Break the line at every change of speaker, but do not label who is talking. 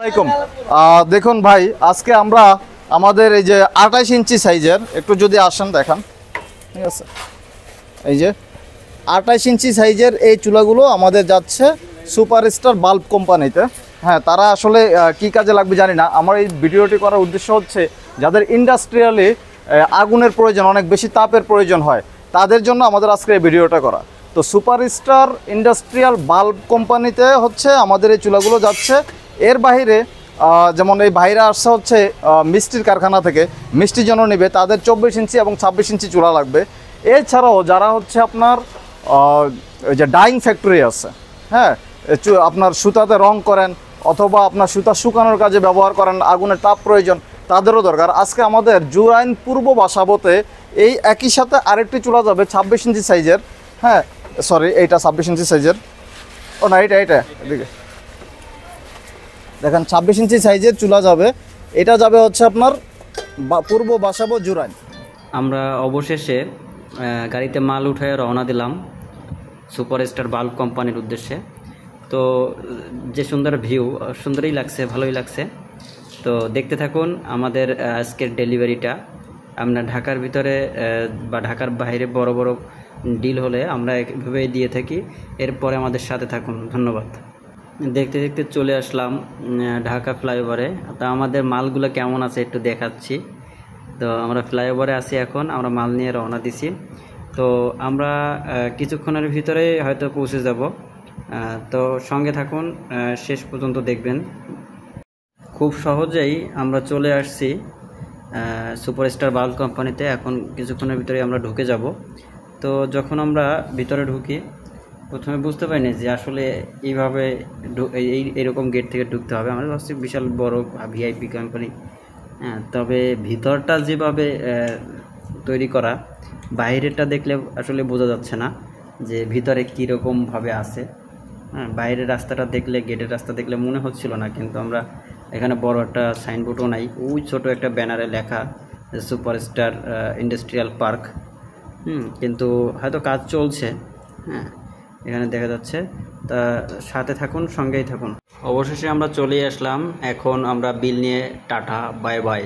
আসসালামু আলাইকুম। দেখুন ভাই, আজকে আমরা আমাদের এই যে 28 ইঞ্চি সাইজের একটু যদি আসেন দেখান, ঠিক আছে। এই যে 28 ইঞ্চি সাইজের এই চুলাগুলো আমাদের যাচ্ছে সুপারস্টার বাল্ব কোম্পানিতে। হ্যাঁ, তারা আসলে কি কাজে লাগবে জানি না। আমার এই ভিডিওটি করার উদ্দেশ্য হচ্ছে যাদের ইন্ডাস্ট্রিয়ালি আগুনের প্রয়োজন, অনেক বেশি তাপের প্রয়োজন হয়, তাদের জন্য আমাদের আজকে এই ভিডিওটা করা। তো সুপারস্টার ইন্ডাস্ট্রিয়াল বাল্ব কোম্পানিতে হচ্ছে আমাদের এই চুলাগুলো যাচ্ছে। এর বাইরে যেমন এই বাইরে আসছে হচ্ছে মিষ্টির কারখানা থেকে, মিষ্টি যেন নেবে তাদের 24 ইঞ্চি এবং 26 ইঞ্চি চুলা লাগবে। এছাড়াও যারা হচ্ছে আপনার ওই যে ডাইং ফ্যাক্টরি আছে, হ্যাঁ, আপনার সুতাতে রং করেন অথবা আপনার সুতা শুকানোর কাজে ব্যবহার করেন, আগুনের তাপ প্রয়োজন, তাদেরও দরকার। আজকে আমাদের জুরাইন পূর্ব বাসাবোতে এই একই সাথে আরেকটি চুলা যাবে 26 ইঞ্চি সাইজের। হ্যাঁ সরি, এইটা 26 ইঞ্চি সাইজের, ও না এইটা এদিকে দেখেন 26 ইঞ্চি সাইজের চুলা যাবে। এটা যাবে হচ্ছে আপনার পূর্ব বাসাবো জুরাইন।
আমরা অবশেষে গাড়িতে মাল উঠায় রওনা দিলাম সুপারস্টার বাল্ব কোম্পানির উদ্দেশ্যে। তো যে সুন্দর ভিউ, সুন্দরই লাগছে, ভালোই লাগছে। তো দেখতে থাকুন আমাদের আজকের ডেলিভারিটা। আমরা ঢাকার ভিতরে বা ঢাকার বাইরে বড় বড় ডিল হলে আমরা এভাবেই দিয়ে থাকি। এরপরে আমাদের সাথে থাকুন, ধন্যবাদ। দেখতে দেখতে চলে আসলাম ঢাকা ফ্লাইওভারে। তা আমাদের মালগুলো কেমন আছে একটু দেখাচ্ছি। তো আমরা ফ্লাইওভারে আছি এখন, আমরা মাল নিয়ে রওনা দিছি। তো আমরা কিছুক্ষণের ভিতরে হয়তো পৌঁছে যাব। তো সঙ্গে থাকুন, শেষ পর্যন্ত দেখবেন। খুব সহজেই আমরা চলে আসছি সুপারস্টার বাল্ব কোম্পানিতে। এখন কিছুক্ষণের ভিতরে আমরা ঢুকে যাব। তো যখন আমরা ভিতরে ঢুকি, প্রথমে বুঝতে পারিনি যে আসলে এইভাবে এইরকম গেট থেকে ঢুকতে হবে। আমরা ভাবছি বিশাল বড় ভিআইপি কোম্পানি। হ্যাঁ, তবে ভিতরটা যেভাবে তৈরি করা, বাইরেটা দেখলে আসলে বোঝা যাচ্ছে না যে ভিতরে কীরকমভাবে আছে। হ্যাঁ, বাইরের রাস্তাটা দেখলে, গেটের রাস্তা দেখলে মনে হচ্ছিল না। কিন্তু আমরা এখানে বড় একটা সাইনবোর্ডও নাই, ওই ছোট একটা ব্যানারে লেখা সুপারস্টার ইন্ডাস্ট্রিয়াল পার্ক। কিন্তু হয়তো কাজ চলছে। হ্যাঁ, এখানে দেখা যাচ্ছে। তা সাথে থাকুন, সঙ্গেই থাকুন। অবশেষে আমরা চলে আসলাম। এখন আমরা বিল নিয়ে টাটা বাই বাই।